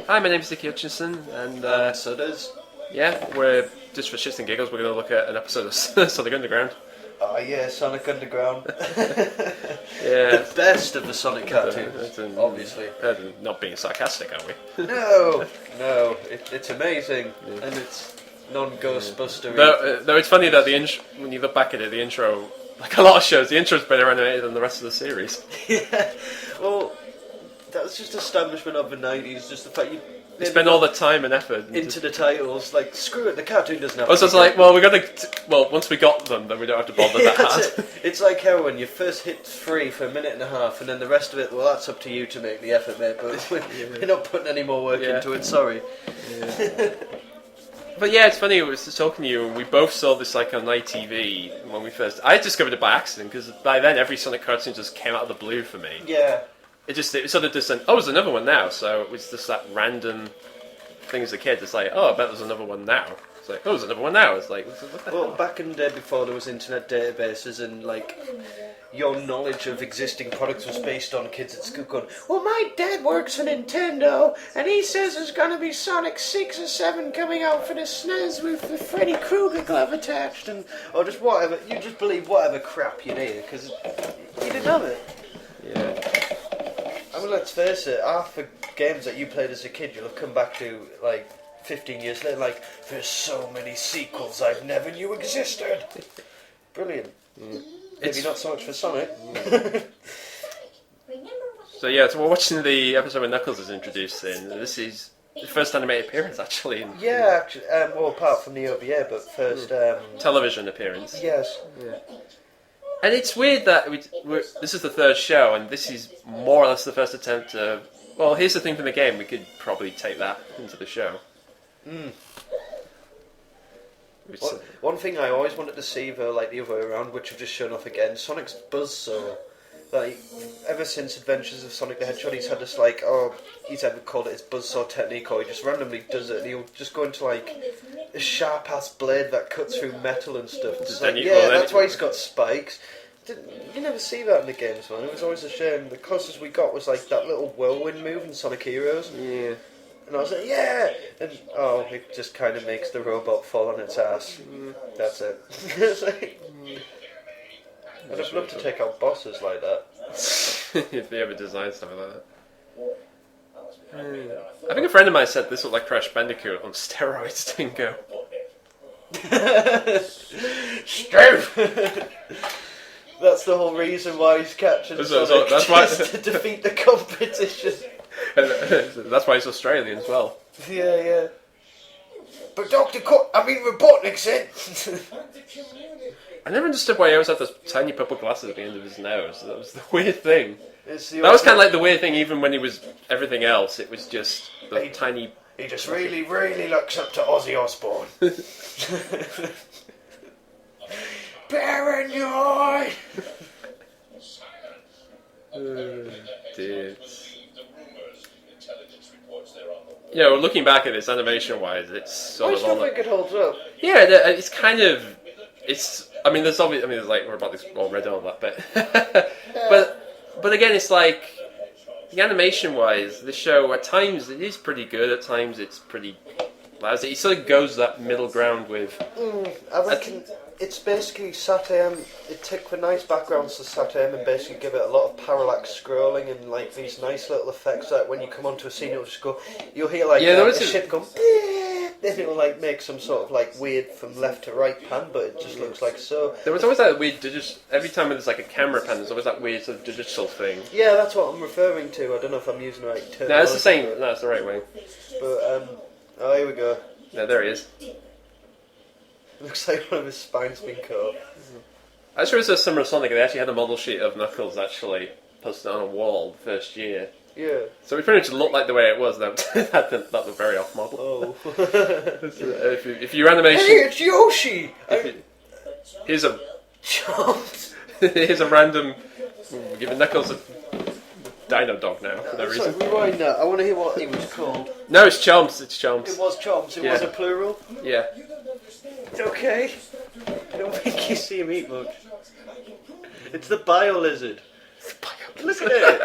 Hi, my name is Nicky Hutchinson, and Suddes. yeah, we're just for shits and giggles. We're going to look at an episode of Sonic Underground. Oh yeah, Sonic Underground. Yeah, The best of the Sonic cartoons, obviously. Not being sarcastic, are we? No, it's amazing, and it's non-Ghostbuster. Though it's funny that when you look back at it, the intro, like a lot of shows, the intro's better animated than the rest of the series. Yeah, well, that was just establishment of the 90s, just the fact you spend all the time and effort into the titles. Like, screw it, the cartoon doesn't have. So it's like, well, once we got them, then we don't have to bother that hard. It's like heroin. You first hit 3 for a minute and a half, and then the rest of it, well, that's up to you to make the effort, mate. But we're not putting any more work into it. Sorry. Yeah. But yeah, it's funny. I was just talking to you, and we both saw this like on ITV when we first. I discovered it by accident because by then every Sonic cartoon just came out of the blue for me. Yeah. It sort of just said, oh, there's another one now. So it was just that random thing as a kid. It's like, oh, I bet there's another one now. It's like, oh, there's another one now. It's like, what the hell? Back in the day before there was internet databases and like your knowledge of existing products was based on kids at school going, well, my dad works for Nintendo and he says there's going to be Sonic 6 or 7 coming out for the SNES with the Freddy Krueger glove attached, and or just whatever. You just believe whatever crap you hear because you didn't have it. Yeah. I mean, let's face it, half the games that you played as a kid you'll have come back to like 15 years later, like, there's so many sequels I've never knew existed. Brilliant. Maybe not so much for Sonic. So we're watching the episode where Knuckles is introduced in. This is the first animated appearance, actually. Yeah, actually, well, apart from the OVA, but first... television appearance. Yes. Yeah. And it's weird that this is the third show, and this is more or less the first attempt to... Well, here's the thing from the game, we could probably take that into the show. One thing I always wanted to see, though, like the other way around, which have just shown off again, Sonic's buzzsaw. Like, ever since Adventures of Sonic the Hedgehog, he's had this, like, he's ever called it his buzzsaw technique, or he just randomly does it, and he'll just go into, like, a sharp-ass blade that cuts through metal and stuff. That's why he's got spikes. You never see that in the games, man. It was always a shame. The closest we got was, like, that little whirlwind move in Sonic Heroes. Yeah. And I was like, yeah! And, it just kind of makes the robot fall on its ass. That's it. It's like... I'd have loved to take out bosses like that. If they ever designed something like that. I think a friend of mine said this looked like Crash Bandicoot on steroids, Dingo. That's the whole reason why he's catching Sonic, that's why to defeat the competition. That's why he's Australian as well. Yeah. But Robotnik said... I never understood why he always had those tiny purple glasses at the end of his nose. That was the weird thing. That was kind of like the weird thing even when he was everything else. It was just the tiny... He just really, really looks up to Ozzy Osbourne. Paranoid! Dude. Yeah, well, looking back at this animation-wise, it's sort of... I still think it holds up. Yeah, it's kind of... I mean, there's obviously... I mean, there's like... We're about to all red all that bit. But again, it's like... The animation-wise, the show, at times, it is pretty good. At times, it's pretty lousy. It sort of goes that middle ground with... I reckon it's basically Sat-AM. It took the nice backgrounds to Sat-AM and basically give it a lot of parallax scrolling and like these nice little effects that when you come onto a scene, it'll just go... You'll hear like a ship go... Then it'll like make some sort of like weird from left to right pan, but it just looks like so. There was always that weird digital... Every time there's like a camera pan, there's always that weird sort of digital thing. Yeah, that's what I'm referring to. I don't know if I'm using the right term. No, it's the same. No, it's the right way. But, here we go. No, there he is. Looks like one of his spine's been cut off. I sure it was a similar Sonic. They actually had a model sheet of Knuckles actually posted on a wall the first year. Yeah. So it pretty much looked like the way it was. That looked very off model. Oh. if your animation... Hey, it's Yoshi! Here's a... Chomps! Here's a random... We're giving Knuckles a dino dog now for no reason. Rewind that. I want to hear what he was called. No, it's Chomps. It's Chomps. It was Chomps. It was a plural? Yeah. Okay. I don't think you see him eat much. It's the bio lizard. Look at it.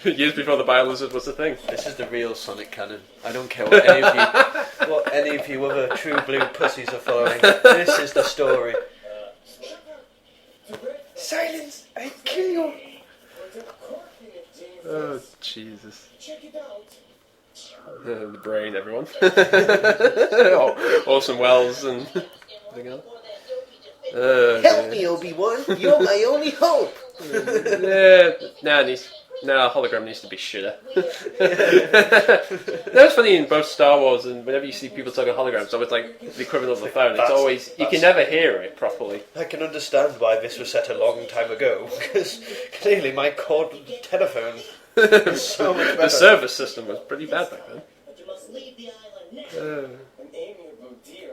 Years before the Biolizard was a thing. This is the real Sonic canon. I don't care what any of you other true blue pussies are following. This is the story. Silence! I kill you! Oh, Jesus. The brain, everyone. Orson Welles and everything else. Help me, Obi-Wan! You're my only hope! Hologram needs to be shitter. That's funny in both Star Wars and whenever you see people talking holograms, it's always like the equivalent of the phone. It's always, you can never hear it properly. I can understand why this was set a long time ago, because clearly my cord telephone is so much better. The service system was pretty bad back then.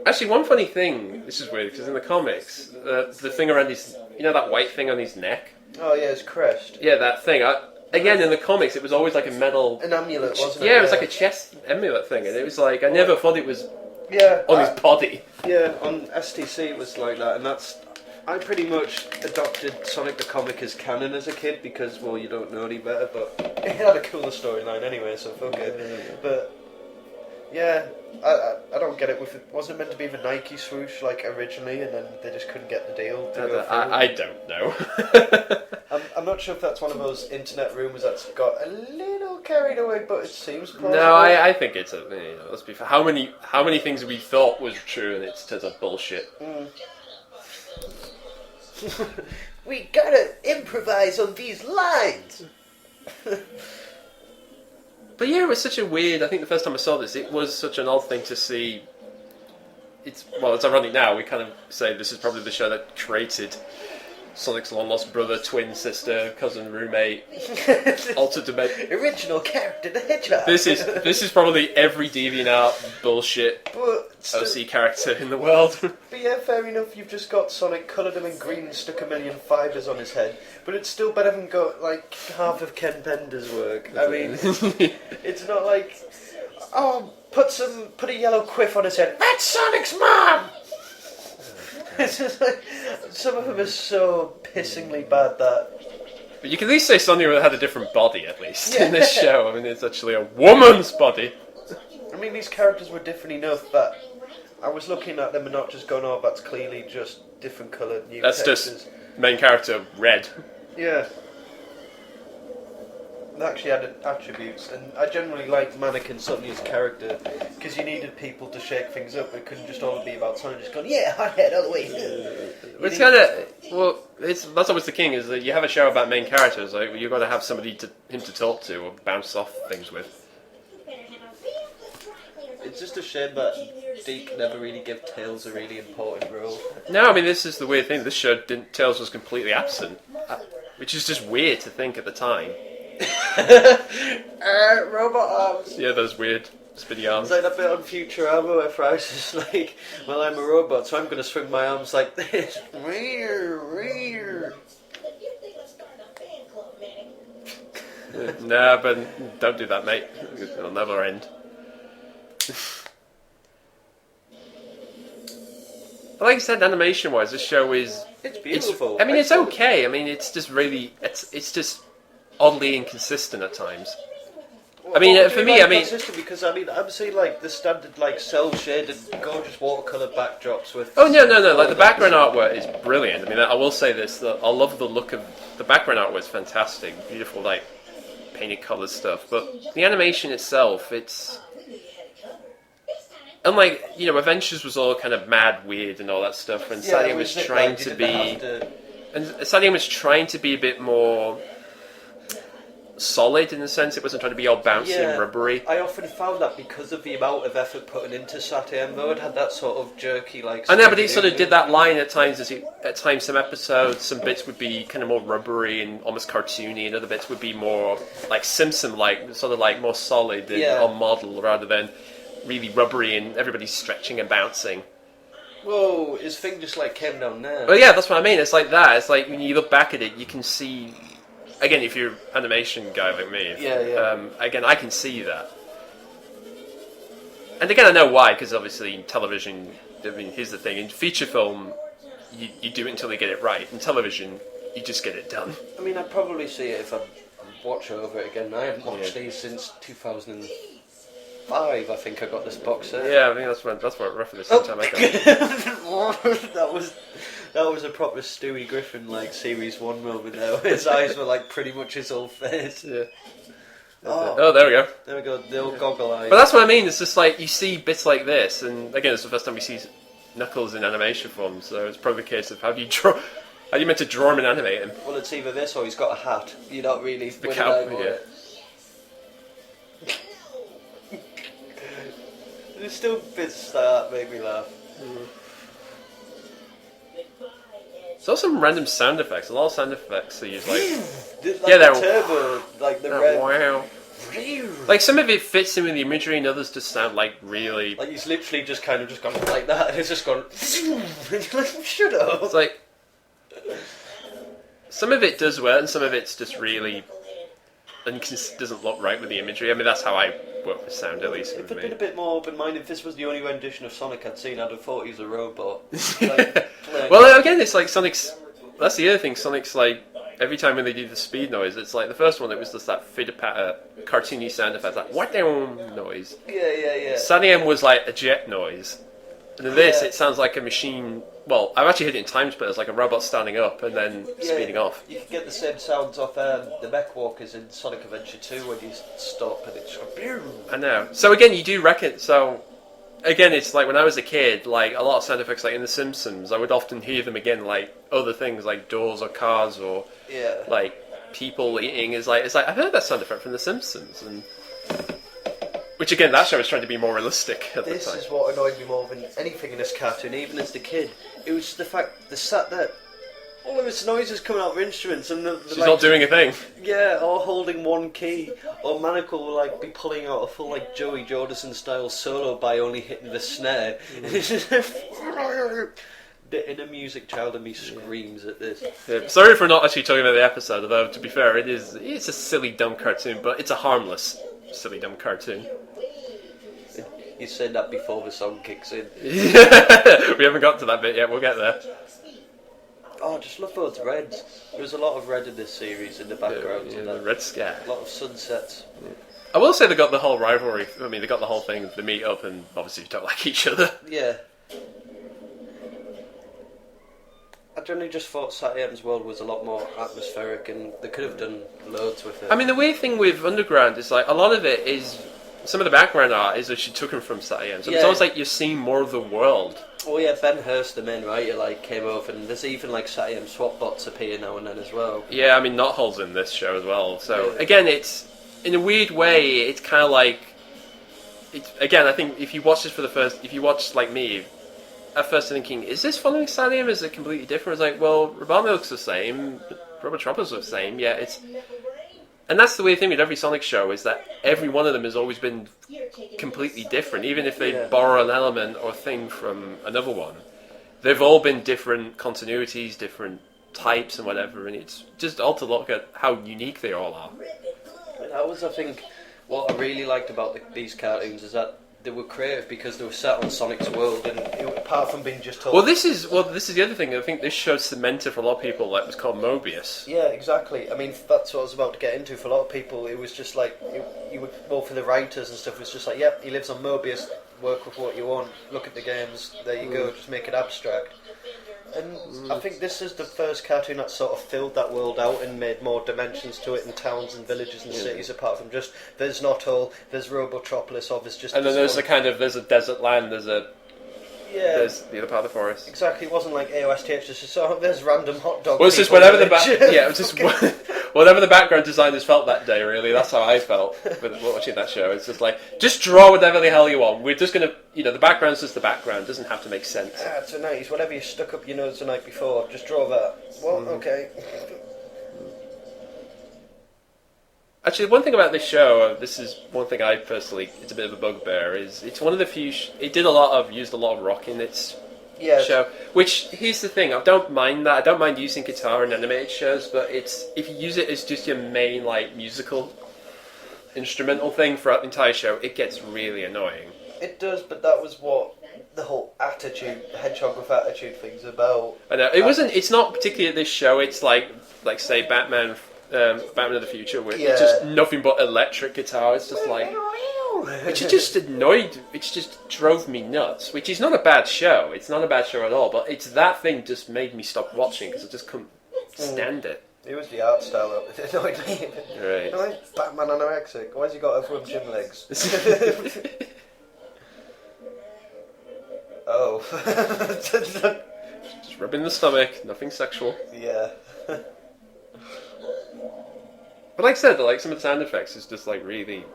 Actually, one funny thing, this is weird, because in the comics, the thing around his, that white thing on his neck? Oh yeah, his crest. Yeah, that thing. Again, in the comics, it was always like a metal... An amulet, wasn't it? Yeah, it was like a chest amulet thing, and it was like, I never thought it was on his body. Yeah, on STC it was like that, and I pretty much adopted Sonic the Comic as canon as a kid, because, well, you don't know any better, but it had a cooler storyline anyway, so fuck it. But, yeah, I don't get it. Wasn't it meant to be the Nike swoosh, like, originally, and then they just couldn't get the deal to go through? I don't know. I'm not sure if that's one of those internet rumours that's got a little carried away, but it seems plausible. No, I think it's let's be fair. How many things we thought was true and it turns out bullshit. We gotta improvise on these lines. But yeah, it was such a weird... I think the first time I saw this, it was such an odd thing to see. It's ironic now. We kind of say this is probably the show that created Sonic's long-lost brother, twin sister, cousin, roommate, altered dimension. Original character, the Hedgehog. This is probably every DeviantArt bullshit OC character in the world. But yeah, fair enough. You've just got Sonic, coloured him in green, and stuck a million fibres on his head. But it's still better than got like half of Ken Bender's work. I mean, it's not like, put a yellow quiff on his head. That's Sonic's mom. It's just like, some of them are so pissingly bad that... But you can at least say Sonia had a different body, at least, in this show. I mean, it's actually a woman's body. I mean, these characters were different enough that I was looking at them and not just going, oh, that's clearly just different coloured new That's textures. just main character, red. Yeah. They actually had attributes, and I generally liked Mannequin Sonia's character because you needed people to shake things up. It couldn't just all be about Sonia just going, yeah, hothead, all the way. It's kind of that's always the king, is that you have a show about main characters, like you've got to have somebody to talk to or bounce off things with. It's just a shame that Deke never really gave Tails a really important role. No, I mean, this is the weird thing. This show Tails was completely absent, which is just weird to think at the time. Robot arms. Yeah, those weird spinny arms. It's like that bit on Futurama where Fry's just like, well, I'm a robot, so I'm going to swing my arms like this. Nah, but don't do that, mate. It'll never end. But like I said, animation-wise, this show is... It's beautiful. It's okay. I mean, it's just really... It's just oddly inconsistent at times. Well, for me, consistent because I'm seeing like the standard like cel-shaded, gorgeous watercolor backdrops with. Oh no! Like the background artwork is brilliant. I mean, I will say this: that I love the look of the background artwork. Is fantastic, beautiful, like painted color stuff. But the animation itself, it's unlike Adventures was all kind of mad, weird, and all that stuff. And Sadia was trying to be, and Sadia was trying to be a bit more solid in the sense it wasn't trying to be all bouncy and rubbery. I often found that because of the amount of effort put into Saturn mode, had that sort of jerky like. I know, but it sort of did that line at times. At times, some episodes, some bits would be kind of more rubbery and almost cartoony, and other bits would be more like Simpson-like, sort of like more solid and on model rather than really rubbery and everybody's stretching and bouncing. Whoa, his thing just like came down there. Well, yeah, that's what I mean. It's like that. It's like when you look back at it, you can see. Again, if you're an animation guy like me, again, I can see that. And again, I know why, because obviously in television, I mean, here's the thing, in feature film, you do it until they get it right. In television, you just get it done. I mean, I'd probably see it if I'm watch over it again. I haven't watched these since 2005. I think I got this box set. Yeah, I think that's what roughly the same time I got it. that was a proper Stewie Griffin like Series 1 moment there. His eyes were like pretty much his whole face. Yeah. Oh, there we go. There we go, the old goggle eyes. But that's what I mean, it's just like, you see bits like this, and again, it's the first time we see Knuckles in animation form, so it's probably a case of how do you meant to draw him and animate him? Well, it's either this or he's got a hat. You're not really... The cow, yeah. There's still bits that make me laugh. There's also some random sound effects. A lot of sound effects they use, like yeah, the turbo, like the red. Wow. Like some of it fits in with the imagery, and others just sound like really. Like he's literally just kind of just gone like that, and it's just gone. Like, shut up. It's like some of it does well, and some of it's just really and doesn't look right with the imagery. I mean, that's how I work with sound, at least. If I'd been a bit more open-minded, if this was the only rendition of Sonic I'd seen, I'd have thought he was a robot. Like, well, again, it's like Sonic's... That's the other thing, Sonic's like... Every time when they do the speed noise, it's like the first one, it was just that fitter-patter, cartoony sound effect, like, what noise. Yeah. Sunny M was like a jet noise. And in this, it sounds like a machine... Well, I've actually heard it in time splitters, like a robot standing up and then speeding off. You can get the same sounds off the mech walkers in Sonic Adventure 2 when you stop and it's just... I know. So again, you do reckon... So, again, it's like when I was a kid, like a lot of sound effects, like in The Simpsons, I would often hear them again, like other things, like doors or cars or like people eating. It's like I've heard that sound effect from The Simpsons, and which again, that show was trying to be more realistic at the time. This is what annoyed me more than anything in this cartoon, even as the kid. It was the fact they sat there, all of this noises coming out of instruments, and she's not doing a thing. Yeah, or holding one key, or Manacle will like be pulling out a full like Joey Jordison style solo by only hitting the snare. The inner music child in me screams at this. Yeah, sorry for not actually talking about the episode, although to be fair, it's a silly dumb cartoon, but it's a harmless silly dumb cartoon. You said that before the song kicks in. We haven't got to that bit yet. We'll get there. Oh, I just love those reds. There's a lot of red in this series in the background. Yeah, the red sky. A lot of sunsets. Yeah. I will say they got the whole rivalry. I mean, they got the whole thing. They meet up and obviously don't like each other. Yeah. I generally just thought Satyam's world was a lot more atmospheric, and they could have done loads with it. I mean, the weird thing with Underground is like a lot of it is some of the background art is that she took him from Satyam. So it's almost like you're seeing more of the world. Oh yeah, Ben Hurst, the main writer, like came over, and there's even like Satyam swap bots appear now and then as well. Yeah, I mean, Knothole's in this show as well. So again, it's in a weird way, it's kind of like again. I think if you watch this if you watch like me. At first thinking, is this following Satyam? Is it completely different? It's like, well, Robotnik looks the same, Robotropos looks the same, yeah, it's... And that's the weird thing with every Sonic show, is that every one of them has always been completely different, even if they borrow an element or thing from another one. They've all been different continuities, different types and whatever, and it's just odd to look at how unique they all are. That was, I think, what I really liked about these cartoons, is that they were creative because they were set on Sonic's world, and apart from being just told... Well, this is the other thing. I think this show cemented for a lot of people, like, it was called Mobius. Yeah, exactly. I mean, that's what I was about to get into. For a lot of people, it was just like, you would, well, for the writers and stuff, it was just like, yep, he lives on Mobius, work with what you want, look at the games, there you go, just make it abstract. And I think this is the first cartoon that sort of filled that world out and made more dimensions to it, in towns and villages and cities, apart from just there's Knothole, there's Robotropolis, or there's just... And then there's there's a desert land, there's the other part of the forest. Exactly, it wasn't like AOSTH, just there's random hot dog. Well, it's just whatever it was just whatever the background designers felt that day. Really, that's how I felt with watching that show. It's just like, just draw whatever the hell you want. We're just gonna, the background's just the background. It doesn't have to make sense. Ah, it's a 90s. Whatever you stuck up your nose the night before, just draw that. Well, okay. Actually, one thing about this show, this is one thing I personally, it's a bit of a bugbear, is it's one of the few, it used a lot of rock in its show, which, here's the thing, I don't mind that, I don't mind using guitar in animated shows, but if you use it as just your main, like, musical, instrumental thing throughout the entire show, it gets really annoying. It does, but that was what the whole attitude, Hedgehog with attitude thing's about. I know, it's not particularly this show, it's like say, Batman Batman of the Future, where it's just nothing but electric guitar. It's just like, which just annoyed, which just drove me nuts. Which is not a bad show. It's not a bad show at all. But it's that thing just made me stop watching because I just couldn't stand it. It was the art style that annoyed me. Right. Like Batman anorexic. Why's he got everyone gym legs? Oh. Just rubbing the stomach, nothing sexual. Yeah. But like I said, like some of the sound effects is just like really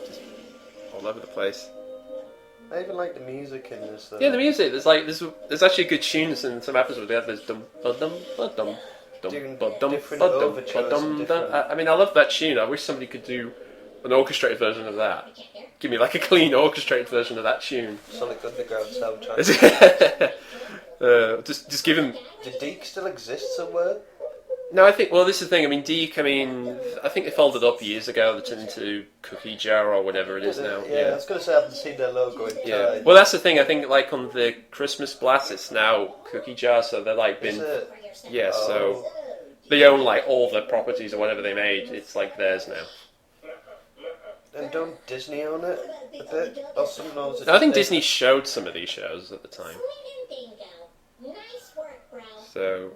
just all over the place. I even like the music in this though. Yeah, the music, there's actually good tunes in some episodes. They have this dum ba dum ba dum dum ba dum ba dum ba dum. I mean, I love that tune. I wish somebody could do an orchestrated version of that. Give me like a clean orchestrated version of that tune. Sonic Underground soundtrack. Just give him. Did Deke still exist somewhere? No, I think. Well, this is the thing. I mean, Deke. I mean, I think they folded up years ago. They turned into Cookie Jar or whatever it is now. Yeah, I was going to say I haven't seen their logo in time. Yeah. Well, that's the thing. I think like on the Christmas Blast, it's now Cookie Jar. So they're like been. Is it? Yeah. So they own like all the properties or whatever they made. It's like theirs now. And don't Disney own it a bit? Or something else? I think Disney showed some of these shows at the time. So.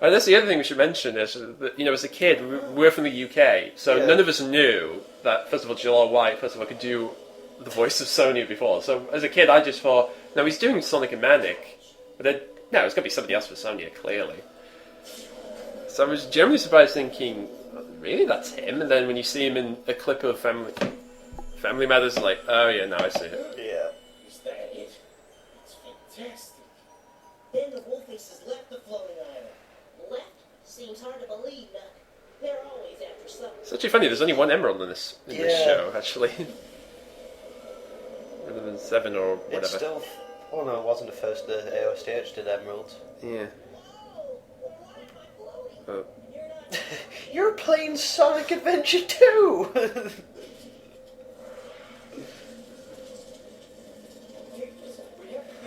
And that's the other thing we should mention is that, you know, as a kid, we're from the UK, so none of us knew that, first of all, Jalal White, first of all, could do the voice of Sonya before. So as a kid, I just thought, no, he's doing Sonic and Manic, but then, no, it's got to be somebody else for Sonya, clearly. So I was generally surprised thinking, really, that's him? And then when you see him in a clip of Family Matters, like, oh yeah, now I see it. Yeah. Is that it? It's fantastic. Then the Wolffaces left the floating island. Left? Seems hard to believe, Doc. They're always after something. It's actually funny, there's only one emerald in this show, actually. Rather than 7 or whatever. It's still... Oh no, it wasn't the first AOSTH did emeralds. Yeah. Oh. You're playing Sonic Adventure 2!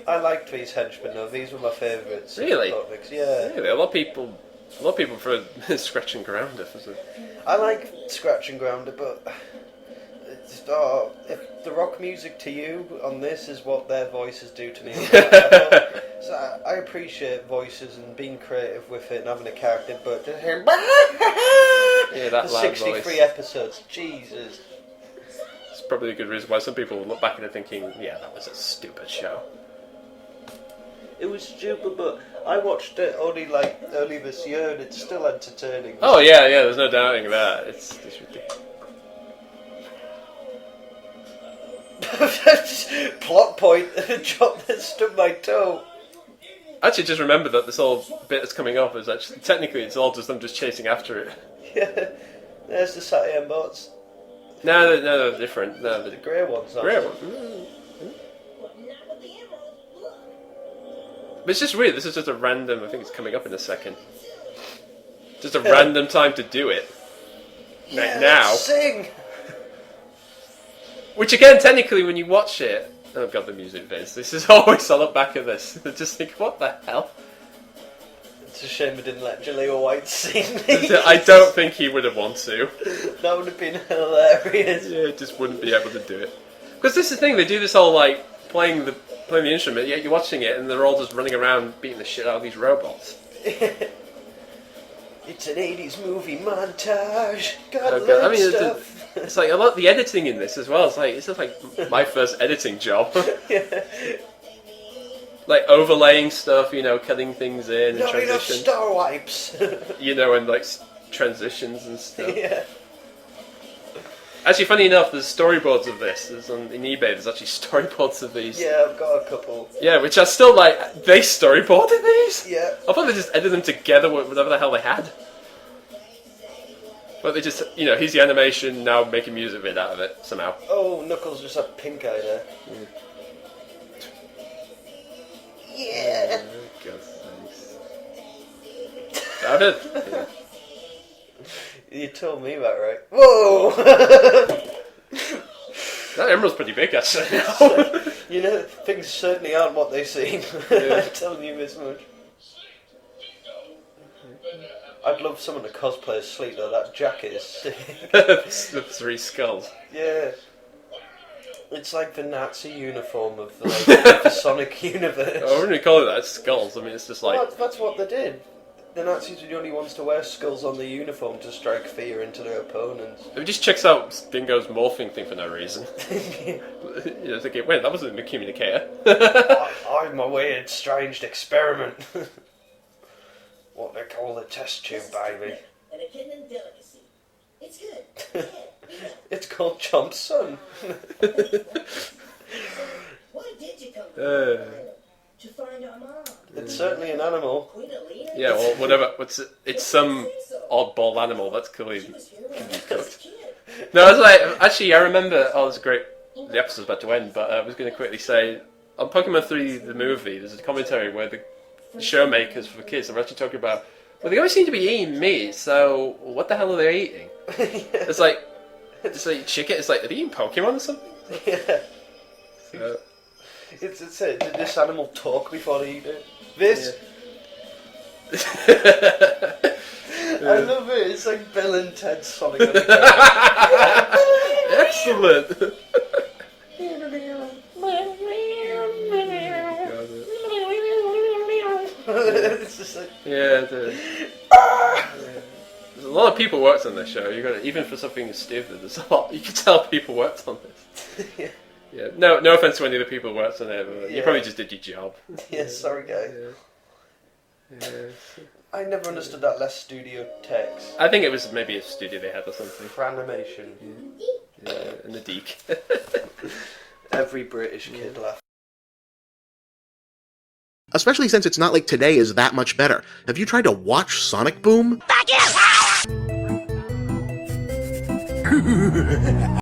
I liked these henchmen though, these were my favourites. Really? Topics. Yeah. Really? A lot of people prefer Scratch and Grounder. I like Scratch and Grounder, but if the rock music to you on this is what their voices do to me. So I appreciate voices and being creative with it and having a character, but just hearing that for loud 63 voice. episodes, Jesus. It's probably a good reason why some people look back at it thinking, yeah, that was a stupid show. It was stupid, but I watched it only like early this year, and it's still entertaining. Oh yeah, there's no doubting that. It's ridiculous. Plot point. Drop that stubbed my toe. I actually just remember that this whole bit that's coming up is actually technically it's all just them just chasing after it. Yeah, there's the Saturn bots. No, they're different. No, The grey ones. grey one. But it's just weird. This is just a random. I think it's coming up in a second. Just a random time to do it. Yeah, now. Sing. Which again, technically, when you watch it, oh god, the music vids. This is always on the back of this. I just think, what the hell? It's a shame we didn't let Jaleel White sing these. I don't think he would have wanted to. That would have been hilarious. Yeah, just wouldn't be able to do it. Because this is the thing, they do this whole like playing the instrument, yet you're watching it and they're all just running around beating the shit out of these robots. It's an 80s movie montage. God, Okay. I mean, stuff. it's like a lot of the editing in this as well. It's just like my first editing job. Yeah. Like overlaying stuff, you know, cutting things in and Not enough transition. star wipes. You know, and like transitions and stuff. Yeah. Actually, funny enough, there's storyboards of this. There's in eBay. There's actually storyboards of these. Yeah, I've got a couple. Yeah, which are still like they storyboarded these. Yeah. I thought they just edited them together with whatever the hell they had. But they just, you know, here's the animation, now making music vid out of it somehow. Oh, Knuckles just had pink eye there. Yeah. Oh, God's sakes. That it? Yeah. You told me that, right? Whoa! That emerald's pretty big, actually. You know, things certainly aren't what they seem. Yeah. I'm telling you this much. I'd love someone to cosplay as Sleep though. That jacket is sick. The 3 skulls. Yeah. It's like the Nazi uniform of the Sonic universe. I wouldn't really call it that. It's skulls. I mean, it's just like... Well, that's what they did. The Nazis were the only ones to wear skulls on the uniform to strike fear into their opponents. It just checks out Dingo's morphing thing for no reason. You're thinking, wait, that wasn't a communicator. I'm a weird, strange experiment. What they call the test tube, baby. And a kidney delicacy. It's good. Yeah, yeah. It's called Chomp's son. Why did you come to find our mom? It's certainly an animal. Queen Alina? Yeah, well, whatever. It's some oddball animal. That's clearly She was here when I was a kid. No, I was like, actually, I remember. Oh, it's great. The episode's about to end, but I was going to quickly say on Pokemon 3, the movie. There's a commentary where the show makers for kids are actually talking about. Well, they always seem to be eating meat, so what the hell are they eating? It's like chicken. It's like, are they eating Pokemon or something? Yeah. So, It's it. Did this animal talk before they eat it? This. I love it. It's like Bill and Ted Sonic. Excellent. It's just like, Yeah, dude. There's a lot of people worked on this show. You got even for something stupid. There's a lot. You can tell people worked on this. Yeah. No offense to any of the people who worked on it. But you probably just did your job. yeah, sorry guys. Yeah. I never understood that less studio text. I think it was maybe a studio they had or something. For animation. Yeah, and the Deke. Every British kid laughed. Especially since it's not like today is that much better. Have you tried to watch Sonic Boom?